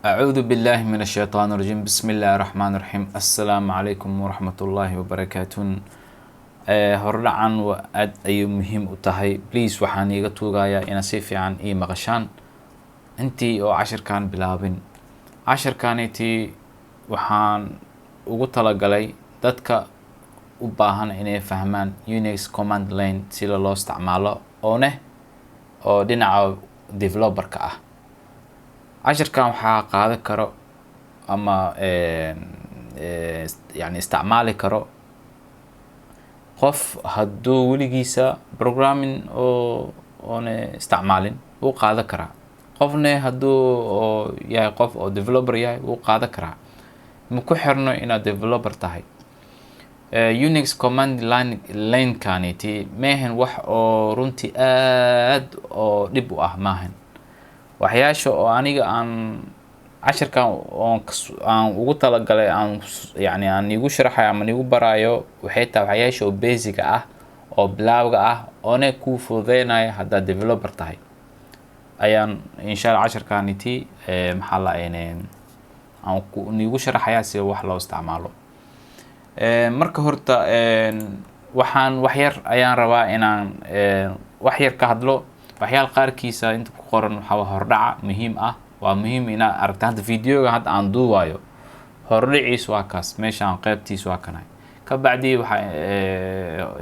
أعوذ بالله من الشيطان الرجيم. بسم الله الرحمن الرحيم. السلام عليكم ورحمة الله وبركاته. هردعان وأد أي مهم أتهي بليز waxaan iga tuugaya ina si fiican ii maqashaan intii oo 10 kan bilaabin 10 kaniti waxaan ugu talagalay dadka u baahan inay fahmaan Unix command line si loo isticmaalo oo dhinaca developer-ka ah. 10 kan waxa qaadan karo ama yani isticmaali karo qof hadduu weligiisa programming oona isticmaalin wuu qaadan karaa. qofna hadduu yahay qof oo developer yahay wuu qaadan karaa. ma ku xirno inaad developer tahay. Unix command line kaniti maahan wax oo runtii aad oo dhib u ah maahan. waxyaasha oo aniga aan 10 kan aan ugu talagalay aan igu sharaxay ama igu barayo waxay tahay waxyaasha oo basic ah oo bilawga ah oo ku fududeynaya hadda developer tahay ayaan insha Allah 10 kaniti maxaa la aan igu sharaxaya si wax loo isticmaalo. marka horta waxaan waxyar ayaan rabaa inaan waxyar ka hadlo waxyaal qaarkiisa inta ku qoran waxa hordhaca muhiim ah. waa muhiim ina aragtaan videoga hadda aan duubayo hordhiciis waa kaas meeshaan qaybtiis waa kanay ka bacdi waxa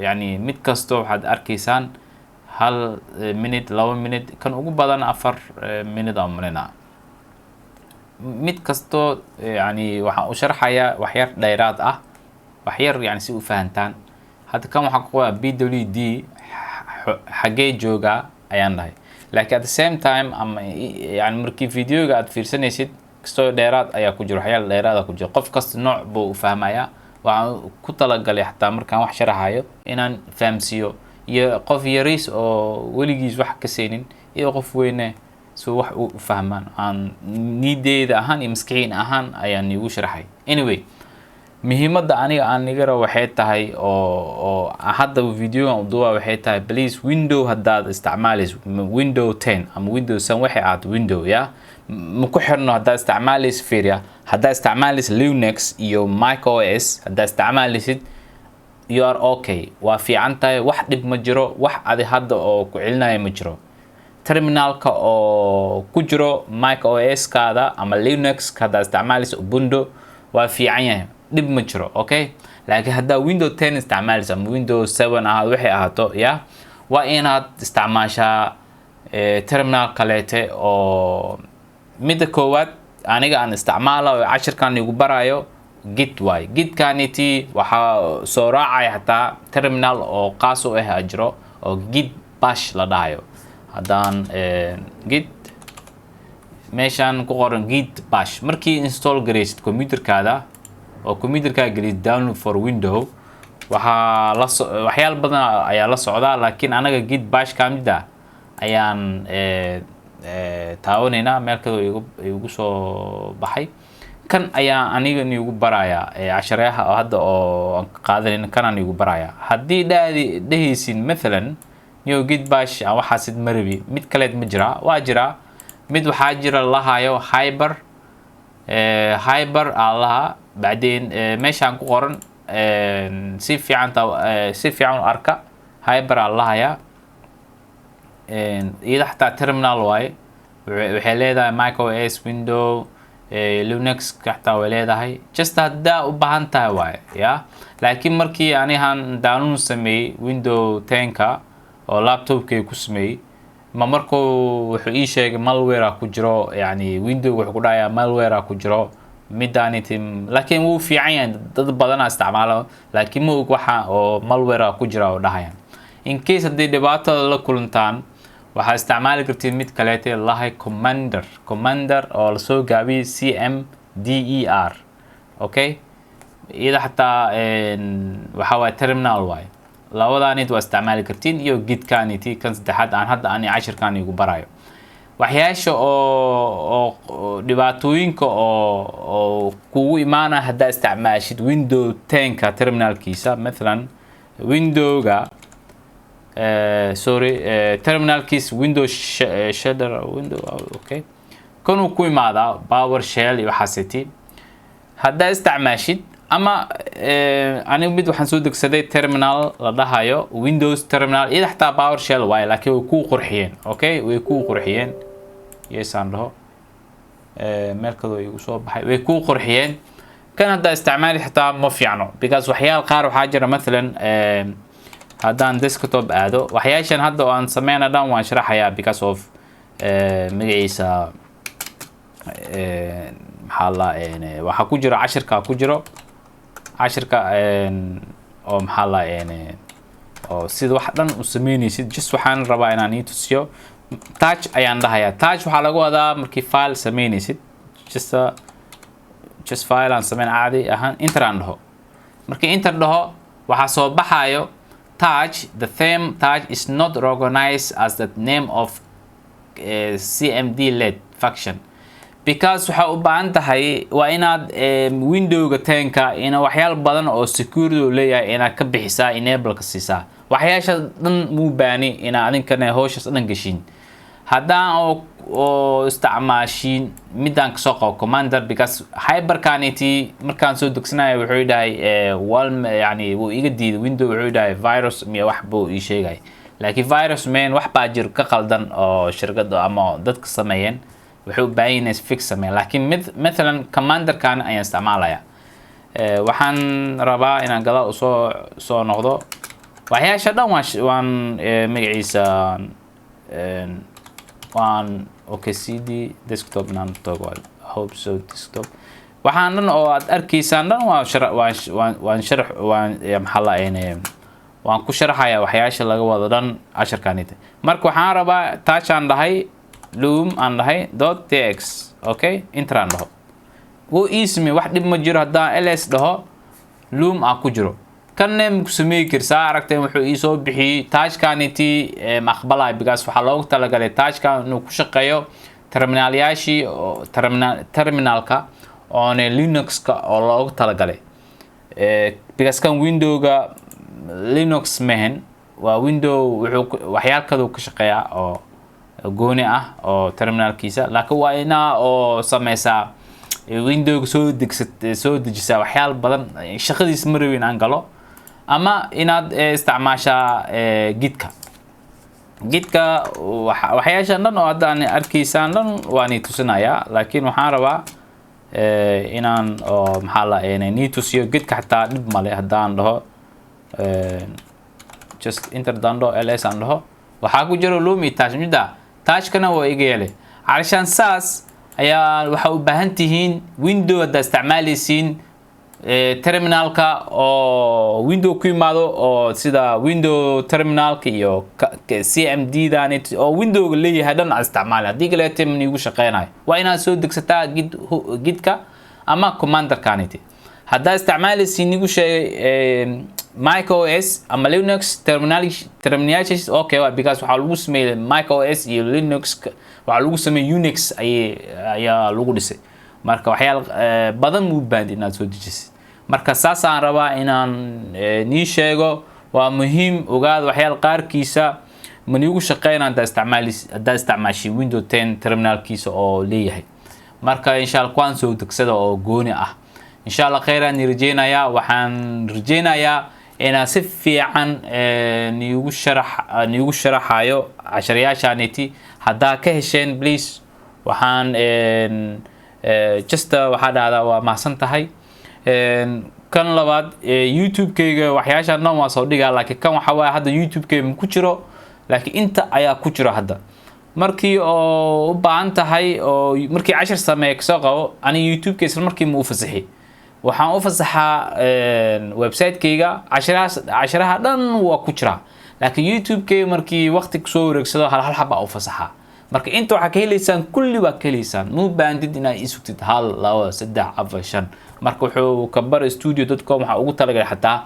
yani mid kasto waxaad arkaysaan 1 minute 2 minute kan ugu badan 4 minute ama malina mid kasto yani waxa u sharxaya waxyar dheeraad ah waxyar yani si u fahantaan. hadda kan waxa ku BWD xagee jooga ayaan dhahay laakiin at the same time ama yani markii videoga aad fiirsanaysid kasto dheeraad ayaa ku jiro waxyaal dheeraad ku jiro qof kasta nooc buu u fahmaya. waxaan ku talagalay xataa markaan wax sharaxayo inaan fahamsiyo iyo qof yariis oo weligiis wax ka seenin iyo qof weyne soo wax u fahmaan aan niideeda ahaan iyo maskaxiin ahaan ayaan igu sharaxay. Anyway muhiimadda aniga aan niga rabo waxay tahay oo hadda videoga u duuba waxay tahay please window haddaad isticmaalayso window 10 ama window 7 waxay aad window ya ma ku xirno haddaad isticmaalayso fiiriya haddaad isticmaalayso Linux iyo Mac OS haddaad isticmaalaysid you are okay waa fiican tahay wax dhib ma jiro wax adi hadda oo ku celinaya ma jiro. terminalka oo ku jiro Mac OS kaada ama Linux haddaad isticmaalayso Ubuntu waa fiican yahay dhib ma jiro okay. laakiin hadda Windows 10 isticmaalayso ama Windows 7 ah waxay ahaato ya waa inaad isticmaashaa terminal kaleete oo midda koowaad aniga aan isticmaalo 10 kan igu barayo git way git kaniti waxa soo raacay hataa terminal oo qaas u ah ajro oo git bash la dhahayo. haddaan git meeshaan ku qoran git bash markii install gareysid computerkaada oo computerka gelid download for window waxyaal badan ayaa la socda laakiin anaga git bash kamida ayaan taawanayna meel kale igu soo baxay kan ayaa aniga igu baraya 10 oo hadda oo aan qaadanayna kan aan igu baraya. haddii dhahaysin مثلا new git bash waxa sid marabi mid kale ma jira waa jira mid waxa jira lahayo hyper allah بعدين meeshaan ku qoran si fiican arka hyper allah ya iyada xataa terminal way waxay leedahay Mac OS window Linux xataa way leedahay just hadda u baahan tahay way ya. laakiin markii anihan download sameeyay window 10 ka oo laptopkay ku sameeyay ma markuu wuxuu ii sheegay malware ku jiro yani window wuxuu ku dhayaa malware ku jiro midaanitim laakiin wuu fiican yahay dad badan isticmaalo laakiin ma og waxa oo malware ku jira oo dhahayaan. in case haddii dhibaato la kulantaan waxa isticmaali kartiin mid kaleete lahay commander oo la soo gaabiyay CMDER okay. iyada xataa waxa waa terminal way labadaanid waa isticmaali kartiin iyo git kaniti kan saddexaad aan hadda ani 10 kan igu barayo. waxyaasha oo dhibaatooyinka oo kugu imaana hadda isticmaashid window 10 ka terminalkiisa مثلا windowga sorry terminal keys window shader window okay كانوا كوي ماذا باور شيل وحاسيتي هذا استعماشيد أما أنا بدو حنسودك سدي تيرمينال لدهايو ويندوز تيرمينال إذا حتى باور شيل واي لكن ويكو قرحيين أوكي ويكو قرحيين يسان له مالكدو يوصوب بحي ويكو قرحيين كان هذا استعمالي حتى ما في عنه because وحيال قارو حاجة مثلا هادان ديسكتوب آدو وحياشان هادو أن سمعنا دان وانشرحها because of مقعيسا محالا يعني وحا كجرو عشركا كجرو عشركا أو محالا يعني أو سيد وحدان وسميني سيد جس وحان ربا إناني تسيو تاج أيان دهايا تاج وحالقو هذا مركي فايل سميني سيد just file aan sameyn caadi ahaan enter aan dhaho markii enter dhaho waxa soo baxayo tag the theme tag is not recognized as the name of cmd led function because waxa u baahan tahay waa inaad windowga tanka ina waxyaal badan oo security leeyahay inaad ka bixisaa enable ka siisaa waxyaasha dhan muu baani ina adinkana hawshaas dhan gashin haddaan oo isticmaashin midaan ka soo qabo commander because hypercanity markaan soo degsanayo wuxuu yidhahay walm yani wuu iga diiday window wuxuu yidhahay virus miya wax buu ii sheegay laakiin virus main wax baa jir ka qaldan oo shirkada ama dadka sameeyeen wuxuu u baahan yahay fix sameeyeen laakiin مثلا commander kan ayaan isticmaalaya waxaan rabaa inaan gadaal soo noqdo waxyaasha dhan waan magaciisa waan okay cd desktop nan togo hope so desktop waxaan dhan oo aad arkaysaan dhan waan sharax waan maxalla waan ku sharaxaya waxyaasha laga wado dhan casharkanita marka waxaan rabaa touch aan dhahay loom aan dhahay .tx okay enter aan dhaho wuu ismi wax dhib ma jiro haddaan ls dhaho loom aan ku jiro kanne ku sameey kirsaa aragtay wuxuu ii soo bixiyay taajkaniti maqbalay because waxa loogu talagalay taajkan inuu ku shaqeeyo terminalyaashii terminalka oo Linux ka oo loogu talagalay because kan windowga Linux mahan waa window wuxuu waxyaalkadu ka shaqeeyaa oo gooni ah oo terminalkiisa laakiin waa ina oo Sameesa windowga soo dejisa waxyaal badan shaqadiis marweyn aan galo ama inaad isticmaasha gidka waxyaashan dhan oo hadda aan arkaysaan dhan waan tusinaya laakiin waxaan rabaa inaan oo maxaa la ni tusiyo gidka xataa dib male haddaan dhaho just enter dando ls aan dhaho waxaa ku jiro lumi taashkana waa iga yeelay علشان saas ayaa waxa u baahan tihiin window hadda isticmaalaysiin terminalka oo window ku yimaado oo sida window terminalka iyo cmd danit oo windowga leeyahay dhan isticmaal hadii kale team igu shaqeynayo waa inaad soo degsataa gidka ama commander kaniti hadda isticmaalaysiin igu sheegay Mac OS ama Linux terminals okay because waxa lagu sameeyay Mac OS iyo Linux waxa lagu sameeyay Unix ayaa lagu dhisay marka waxyaal badan u baahan inaad soo dejisid marka saas aan rabaa inaan ni sheego waa muhiim ogaad waxyaal qaarkiisa man ugu shaqeynaa hadda isticmaashi Windows 10 terminalkiisa oo leeyahay marka insha Allah waan soo degsada oo gooni ah insha Allah khayran rajeenaya waxaan rajeenayaa ina si fiican niugu sharaxayo casharyaashaniti hadda ka hesheen please waxaan just waxa dhacda waa mahsan tahay kan labaad YouTube-kayga waxyaashan dhan waa soo dhigaa laakiin kan waxa waa hadda YouTube-kayga ku jiro laakiin inta ayaa ku jiro hadda markii oo u baahan tahay oo markii cashar sameeyo soo qabo ani YouTube-kayga isla markii ma u fasaxay waxaan u fasaxaa website-kayga casharaha dhan waa ku jira laakiin YouTube-kayga markii waqti soo wareegsado hal xaba u fasaxaa marka inta waxa ka heleysaan kulli waa ka heleysaan muu baandid inaad isugtid hal laba saddex afar shan marka wuxuu kabar studio.com waxa ugu talagalay xataa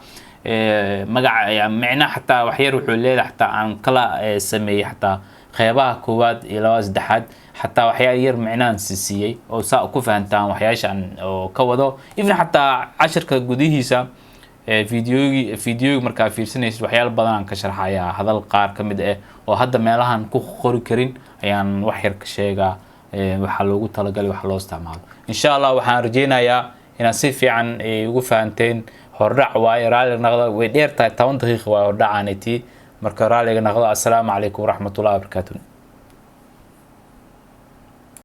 magaca macna xataa wax yar wuxuu leeyahay xataa aan kala sameeyay xataa qeybaha koowaad iyo labaad saddexaad حتى وحياة ير معنان سيسية أو ساق كفهنتان وحياش عن أو كوضو إذن حتى عشر كجوديه سا فيديو مركا في سنة وحياة البضان كشر حياة هذا القار كمدة وهذا مالهن كخور كرين يعني وحير كشيء waxa loogu talagalay wax loo isticmaalo insha Allah waxaan rajeynayaa inaad si fiican ugu fahanteen hordhac waaye raali naqda way dheer tahay 10 daqiiqo waa hordhacaantii marka raaliga naqda assalaamu calaykum waraxmatullaahi wabarakaatuh